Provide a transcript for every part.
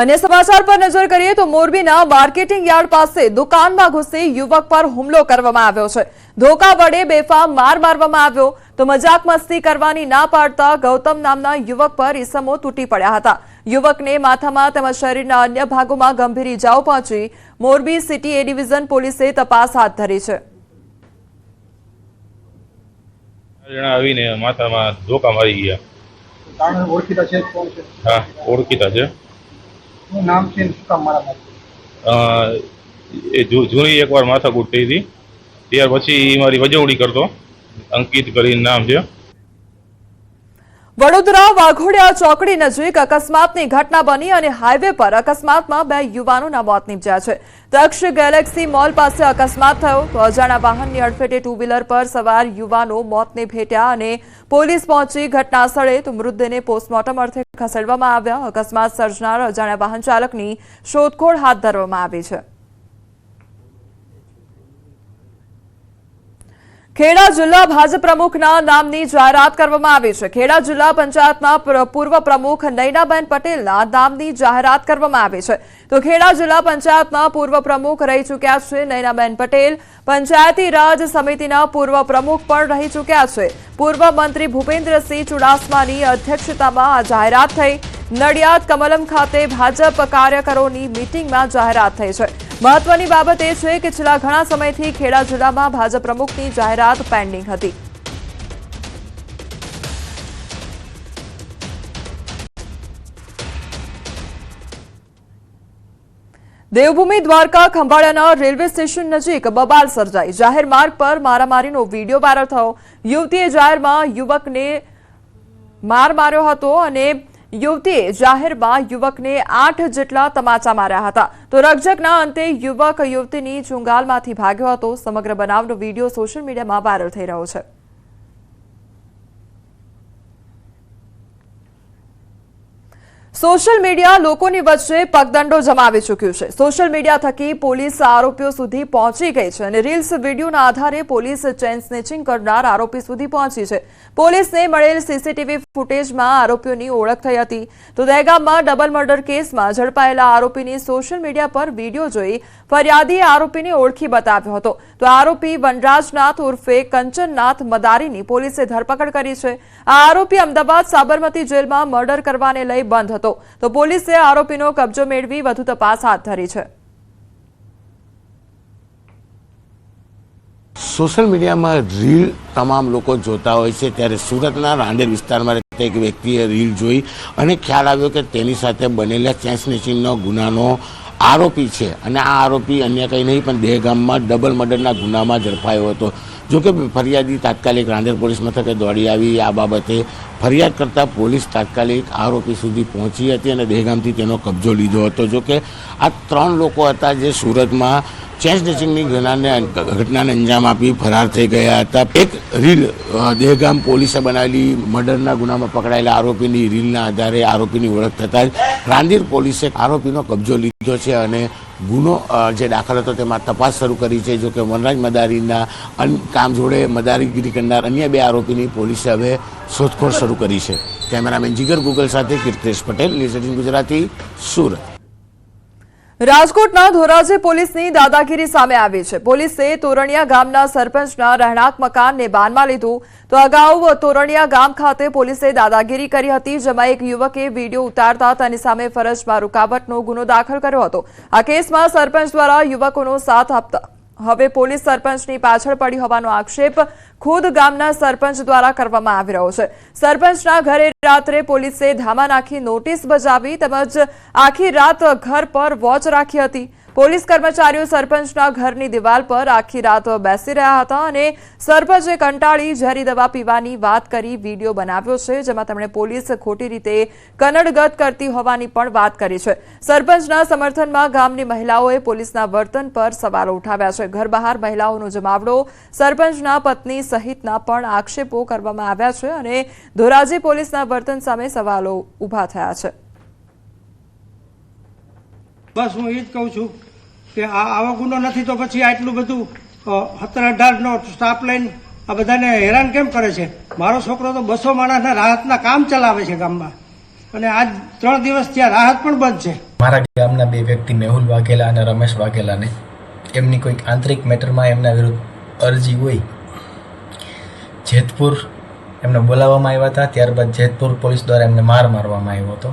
अन्य समाचार पर नजर करिए तो मोरबीना मार्केटिंग यार्ड પાસે દુકાનમાં ઘૂસી યુવક પર હુમલો કરવામાં આવ્યો છે। ધોકા વડે બેફામ માર મારવામાં આવ્યો તો મજાક મસ્તી કરવાની ના પાડતા ગૌતમ નામના યુવક પર ઈસમો તૂટી પડ્યા હતા। યુવકને માથામાં તેમજ શરીરના અન્ય ભાગોમાં ગંભીર ઈજાઓ પહોંચી। મોરબી સિટી એ ડિવિઝન પોલીસે તપાસ હાથ ધરી છે। આવીને માથામાં ધોકા મારી ગયા। કારણ ઓળખીતા છે કોણ છે? હા, ઓળખીતા છે। શું નામ છે? શું કામ મારા એ જૂની એકવાર માથાકૂટ થઈ હતી, ત્યાર પછી મારી વજવડી કરતો, અંકિત કરીને નામ છે। વડોદરા વાઘોડિયા ચોકડી નજીક અકસ્માતની ઘટના બની અને હાઈવે પર અકસ્માતમાં 2 યુવાનોના મોત નીપજ્યા છે। દક્ષ ગેલેક્સી મોલ પાસે અકસ્માત થયો તો અજાણ્યા વાહનની અડફેટે ટુ વ્હીલર પર સવાર યુવાનો મોતને ભેટ્યા અને પોલીસ પહોંચી ઘટના સ્થળે તો મૃતદેહને પોસ્ટમોર્ટમ અર્થે ખસેડવામાં આવ્યા। અકસ્માત સર્જનાર અજાણ્યા વાહન ચાલકની શોધખોળ હાથ ધરવામાં આવી છે। ખેડા જિલ્લા ભાજપ પ્રમુખના નામની જાહેરાત કરવામાં આવી છે। ખેડા જિલ્લા પંચાયતના પૂર્વ પ્રમુખ નૈનાબેન પટેલના નામની જાહેરાત કરવામાં આવી છે। તો ખેડા જિલ્લા પંચાયતના પૂર્વ પ્રમુખ રહી ચૂક્યા છે નૈનાબેન પટેલ। પંચાયતી રાજ સમિતિના પૂર્વ પ્રમુખ પણ રહી ચૂક્યા છે। પૂર્વ મંત્રી ભૂપેન્દ્રસિંહ ચુડાસમાની અધ્યક્ષતામાં આ જાહેરાત થઈ। નડિયાદ કમલમ ખાતે ભાજપ કાર્યકરોની મીટિંગમાં જાહેરાત થઈ છે। મહત્વની બાબત એ છે કે છેલ્લા ઘણા સમયથી ખેડા જિલ્લામાં ભાજપ પ્રમુખની જાહેરાત પેન્ડિંગ હતી। દેવભૂમિ દ્વારકા ખંભાળિયાના રેલવે સ્ટેશન નજીક બબાલ સર્જાઈ। જાહેર માર્ગ પર મારામારીનો વિડીયો વાયરલ થયો। યુવતીએ જાહેરમાં યુવકને માર માર્યો હતો અને યુવતીએ જાહેરમાં યુવકને 8 જેટલા તમાચા માર્યા હતા। તો રકઝકના અંતે યુવક યુવતીની ચુંગાલમાંથી ભાગ્યો હતો। સમગ્ર બનાવનો વિડીયો સોશિયલ મીડિયામાં વાયરલ થઈ રહ્યો છે। સોશિયલ મીડિયા લોકોની વચ્ચે પગદંડો જમાવી ચૂક્યું છે। સોશિયલ મીડિયા થકી પોલીસ આરોપીઓ સુધી પહોંચી ગઈ છે અને રીલ્સ વિડીયોના આધારે પોલીસ ચેઇન સ્નેચિંગ કરનાર આરોપી સુધી પહોંચી છે। પોલીસને મળેલ સીસીટીવી ફૂટેજમાં આરોપીઓની ઓળખ થઈ હતી। તો દહેગામમાં ડબલ મર્ડર કેસમાં ઝડપાયેલા આરોપીની સોશિયલ મીડિયા પર વિડીયો જોઈ ફરિયાદીએ આરોપીને ઓળખી બતાવ્યો હતો। તો આરોપી વનરાજનાથ ઉર્ફે કંચનનાથ મદારીની પોલીસે ધરપકડ કરી છે। આ આરોપી અમદાવાદ સાબરમતી જેલમાં મર્ડર કરવાને લઈ બંધ હતો। તો પોલીસે આરોપીનો કબજો મેળવી વધુ તપાસ હાથ ધરી છે। સોશિયલ મીડિયામાં રીલ તમામ લોકો જોતા હોય છે, ત્યારે સુરતના રાંદેર વિસ્તારમાં રહેતા એક વ્યક્તિએ રીલ જોઈ અને ખ્યાલ આવ્યો કે તેની સાથે બનેલા ચેન સ્નેચિંગનો ગુનાનો આરોપી છે અને આ આરોપી અન્ય કંઈ નહીં પણ દહેગામમાં ડબલ મર્ડરના ગુનામાં ઝડપાયો હતો। જોકે ફરિયાદી તાત્કાલિક રાંદેર પોલીસ મથકે દોડી આવી। આ બાબતે ફરિયાદ કરતા પોલીસ તાત્કાલિક આરોપી સુધી પહોંચી હતી અને દહેગામથી તેનો કબજો લીધો હતો। જોકે આ 3 લોકો હતા જે સુરતમાં ચેન સ્નેચિંગની ઘટનાને અંજામ આપી ફરાર થઈ ગયા હતા। એક રીલ દહેગામ પોલીસે બનાવેલી મર્ડરના ગુનામાં પકડાયેલા આરોપીની રીલના આધારે આરોપીની ઓળખ થતાં જ રાંદેર પોલીસે આરોપીનો કબજો લીધો છે અને ગુનો જે દાખલ હતો તેમાં તપાસ શરૂ કરી છે। જોકે વનરાજ મદારીના કામ જોડે મદારીગીરી કરનાર અન્ય 2 આરોપીની પોલીસે હવે શોધખોળ શરૂ કરી છે। કેમેરામેન જીગર ગુગલ સાથે કીર્તેશ પટેલ, ન્યૂઝ 18 ગુજરાતી, સુરત। રાજકોટના ધોરાજી પોલીસની દાદાગીરી સામે આવી છે। પોલીસે તોરણિયા ગામના સરપંચના રહેણાંક મકાનને બાનમાં લીધું। તો અગાઉ તોરણિયા ગામ ખાતે પોલીસે દાદાગીરી કરી હતી, જેમાં એક યુવકે વિડીયો ઉતારતા તેની સામે ફરજમાં રૂકાવટનો ગુનો દાખલ કર્યો હતો। આ કેસમાં સરપંચ દ્વારા યુવકોનો સાથ આપતા હવે પોલીસ સરપંચની પાછળ પડી હોવાનો આક્ષેપ ખુદ ગામના સરપંચ દ્વારા કરવામાં આવી રહ્યો છે। સરપંચના ઘરે રાત્રે પોલીસે ધામા નાખી નોટિસ બજાવી તેમજ આખી રાત ઘર પર વોચ રાખી હતી। પોલીસ કર્મચારીઓ સરપંચના ઘરની દિવાલ પર આખી રાત બેસી રહ્યા હતા અને સરપંચે કંટાળી ઝેરી દવા પીવાની વાત કરી વિડીયો બનાવ્યો છે, જેમાં તેમણે પોલીસ ખોટી રીતે કનડગત કરતી હોવાની પણ વાત કરી છે। સરપંચના સમર્થનમાં ગામની મહિલાઓએ પોલીસના વર્તન પર સવાલો ઉઠાવ્યા છે। ઘર બહાર મહિલાઓનો જમાવડો, સરપંચના પત્ની સહિતના પણ આક્ષેપો કરવામાં આવ્યા છે અને ધોરાજી પોલીસના વર્તન સામે સવાલો ઉભા થયા છે। બસ હું એ જ કહું છું કે આવો ગુનો નથી તો પછી આટલું બધું 17-18નો સ્ટાફ લઈને આ બધાને હેરાન કેમ કરે છે? મારો છોકરો તો 200 માણસના રાહતના કામ ચલાવે છે ગામમાં। અને આજ 3 દિવસ ત્યાં રાહત પણ બંધ છે. મારા ગામના 2 વ્યક્તિ મેહુલ વાઘેલા અને રમેશ વાઘેલાને એમની કોઈક આંતરિક મેટરમાં એમના વિરુદ્ધ અરજી હોય જેતપુર એમને બોલાવવામાં આવ્યા હતા. ત્યારબાદ જેતપુર પોલીસ દ્વારા એમને માર મારવામાં આવ્યો હતો.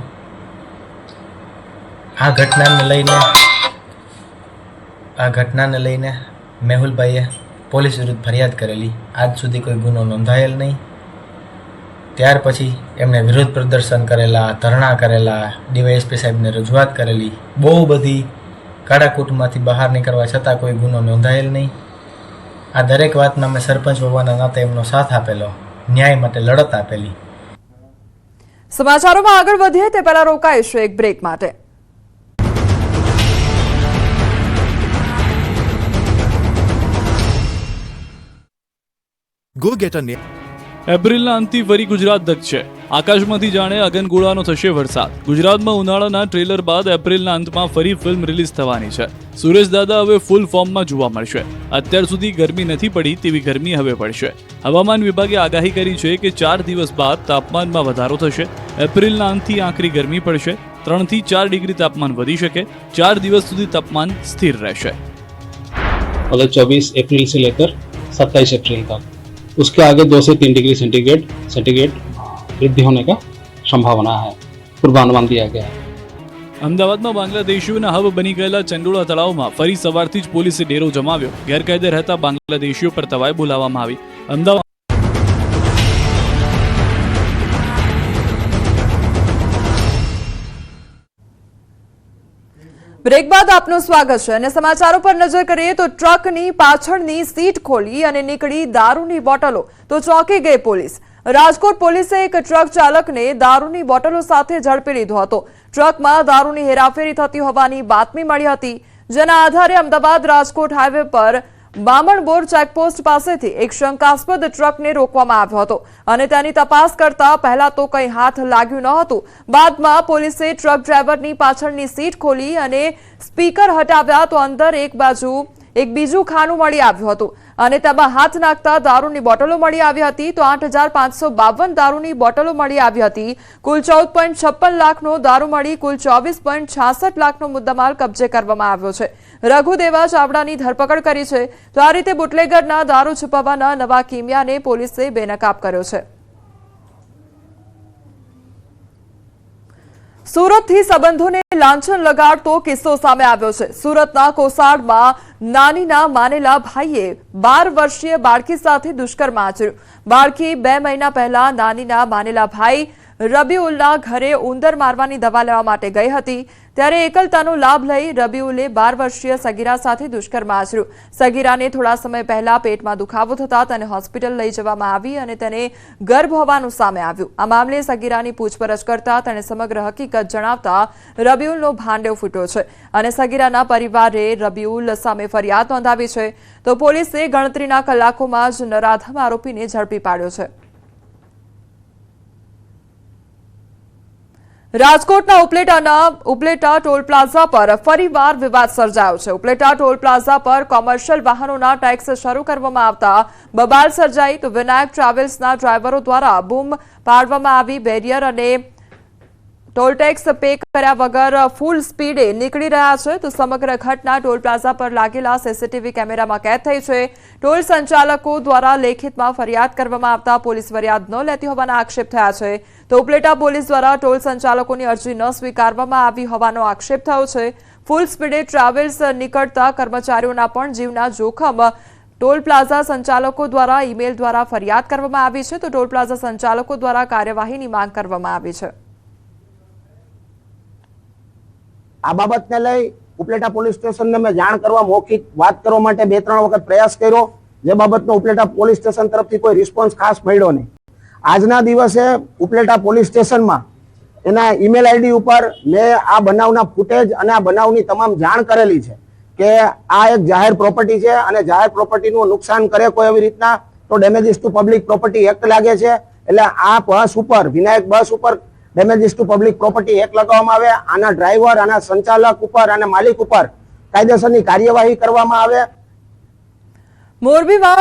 આ ઘટનાને લઈને મેહુલભાઈએ પોલીસ વિરુદ્ધ ફરિયાદ કરેલી. આજ સુધી કોઈ ગુનો નોંધાયેલ નહીં. ત્યાર પછી એમણે વિરોધ પ્રદર્શન કરેલા, ધરણા કરેલા, ડીવાયએસપી સાહેબને રજૂઆત કરેલી. બહુ બધી કાળાકૂટમાંથી બહાર નીકળવા છતાં કોઈ ગુનો નોંધાયેલ નહીં. આ દરેક વાતમાં મેં સરપંચ હોવાના નાતે એમનો સાથ આપેલો, ન્યાય માટે લડત આપેલી. સમાચારોમાં આગળ વધીએ તે પહેલા રોકાઈશું એક બ્રેક માટે. Go get a name. એપ્રિલના અંતથી ફરી ગુજરાત ધકશે. આકાશમાંથી જાણે અગનગોળાનો થશે વરસાદ. ગુજરાતમાં ઉનાળાના ટ્રેલર બાદ એપ્રિલના અંતમાં ફરી ફિલ્મ રિલીઝ થવાની છે. સુરેશ દાદા હવે ફૂલ ફોર્મમાં જોવા મળશે. અત્યાર સુધી ગરમી નથી પડી તેવી ગરમી હવે પડશે. હવામાન વિભાગે આગાહી કરી છે કે 4 દિવસ બાદ તાપમાનમાં વધારો થશે. એપ્રિલના અંતથી આકરી ગરમી પડશે. 3 થી 4 ડિગ્રી तापमान वधी શકે. 4 દિવસ સુધી तापमान स्थिर રહેશે. मतलब 24 अप्रैल से लेकर 27 अप्रैल तक उसके आगे 2 से 3 डिग्री सेंटीग्रेड वृद्धि होने का संभावना है, पूर्वानुमान दिया गया है. અમદાવાદમાં બાંગ્લાદેશીઓના હબ બની ગયેલા ચંડોળા તળાવમાં ફરી સવારથી જ પોલીસે ડેરો જમાવ્યો. ગેરકાયદે રહેતા બાંગ્લાદેશીઓ પર તવાઈ બોલાવવામાં આવી. અમદાવાદ બ્રેક બાદ આપનું સ્વાગત છે અને સમાચારો પર નજર કરીએ તો ટ્રકની પાછળની સીટ ખોલી અને નીકળી દારૂની બોટલો તો ચોંકી ગઈ પોલીસ. રાજકોટ પોલીસે એક ટ્રક ચાલકને દારૂની બોટલો સાથે ઝડપી લીધો હતો. ટ્રકમાં દારૂની હેરાફેરી થતી હોવાની બાતમી મળી હતી, જેના આધારે અમદાવાદ રાજકોટ હાઈવે પર બામણબોર ચેકપોસ્ટ પાસેથી એક શંકાસ્પદ ટ્રકને રોકવામાં આવ્યો હતો અને તેની તપાસ કરતા પહેલા તો કંઈ હાથ લાગ્યું ન હતું. બાદમાં પોલીસે ટ્રક ડ્રાઈવરની પાછળની સીટ ખોલી અને સ્પીકર હટાવ્યા તો અંદર એક બીજું ખાનું મળી આવ્યું હતું અને તેમાં હાથ નાખતા દારૂની બોટલો મળી આવી હતી. તો 8,552 દારૂની બોટલો મળી આવી હતી. કુલ 14.56 લાખનો દારૂ મળી કુલ 24.66 લાખનો મુદ્દામાલ કબજે કરવામાં આવ્યો છે. રઘુદેવા ચાવડાની ધરપકડ કરી છે. તો આ રીતે બુટલેગરના દારૂ છુપાવવાના નવા કિમિયાને પોલીસે બેનકાબ કર્યો છે. સુરતથી સંબંધોને લાંછન લગાડતો કિસ્સો સામે આવ્યો છે. સુરતના કોસાડમાં નાનીના માનેલા ભાઈએ 12 વર્ષીય બાળકી સાથે દુષ્કર્મ આચર્યું. બાળકી 2 મહિના પહેલા નાનીના માનેલા ભાઈ રબીઉલના ઘરે ઉંદર મારવાની દવા લેવા માટે ગઈ હતી. ત્યારે એકલતાનો લાભ લઈ રબીઉલે 12 વર્ષીય સગીરા સાથે દુષ્કર્મ આચર્યું. સગીરાને થોડા સમય પહેલા પેટમાં દુખાવો થતા તેને હોસ્પિટલ લઈ જવામાં આવી અને તેને ગર્ભ હોવાનું સામે આવ્યું. આ મામલે સગીરાની પૂછપરછ કરતા તેણે સમગ્ર હકીકત જણાવતા રબીઉલનો ભાંડો ફૂટ્યો છે અને સગીરાના પરિવારે રબીઉલ સામે ફરિયાદ નોંધાવી છે. તો પોલીસે ગણતરીના કલાકોમાં જ નરાધમ આરોપીને ઝડપી પાડ્યો છે. રાજકોટના ઉપલેટા ટોલ પ્લાઝા પર ફરીવાર વિવાદ સર્જાયો છે. ઉપલેટા ટોલ પ્લાઝા પર કોમર્શિયલ વાહનોના ટેક્સ શરૂ કરવામાં આવતા બબાલ સર્જાઈ. તો વિનાયક ટ્રાવેલ્સના ડ્રાઈવરો દ્વારા બૂમ પાડવામાં આવી. બેરિયર અને ટોલ ટેક્સ પે કર્યા વગર ફૂલ સ્પીડે નીકળી રહ્યા છે. તો સમગ્ર ઘટના ટોલ પ્લાઝા પર લાગેલા સીસીટીવી કેમેરામાં કેદ થઈ છે. ટોલ સંચાલકો દ્વારા લેખિતમાં ફરિયાદ કરવામાં આવતા પોલીસ ફરિયાદ ન લેતી હોવાના આક્ષેપ થયા છે. તો ઉપલેટા પોલીસ દ્વારા ટોલ સંચાલકોની અરજી ન સ્વીકારવામાં આવી હોવાનો આક્ષેપ થયો છે. ફૂલ સ્પીડે ટ્રાવેલ્સ નીકળતા કર્મચારીઓના પણ જીવના જોખમ ટોલ પ્લાઝા સંચાલકો દ્વારા ઈમેલ દ્વારા ફરિયાદ કરવામાં આવી છે. તો ટોલ પ્લાઝા સંચાલકો દ્વારા કાર્યવાહીની માંગ કરવામાં આવી છે. આ બાબતને લઈ ઉપલેટા પોલીસ સ્ટેશનને મેં જાણ કરવા, મૌખિક વાત કરવા માટે 2-3 વખત પ્રયાસ કર્યો, જે બાબતનો ઉપલેટા પોલીસ સ્ટેશન તરફથી કોઈ રિસ્પોન્સ ખાસ મળ્યો નહીં. આજના દિવસે ઉપલેટા પોલીસ સ્ટેશનમાં એના ઈમેલ આઈડી ઉપર મેં આ બનાવના ફૂટેજ અને આ બનાવની તમામ જાણ કરેલી છે કે આ એક જાહેર પ્રોપર્ટી છે અને જાહેર પ્રોપર્ટીનું નુકસાન કરે કોઈ એવી રીતના તો damages two public property act લાગે છે. એટલે આ બસ ઉપર, વિનાયક બસ ઉપર damages two public property act લગાવવામાં આવે. આના ડ્રાઈવર, આના સંચાલક ઉપર અને માલિક ઉપર કાયદેસરની કાર્યવાહી કરવામાં આવે. મોરબીમાં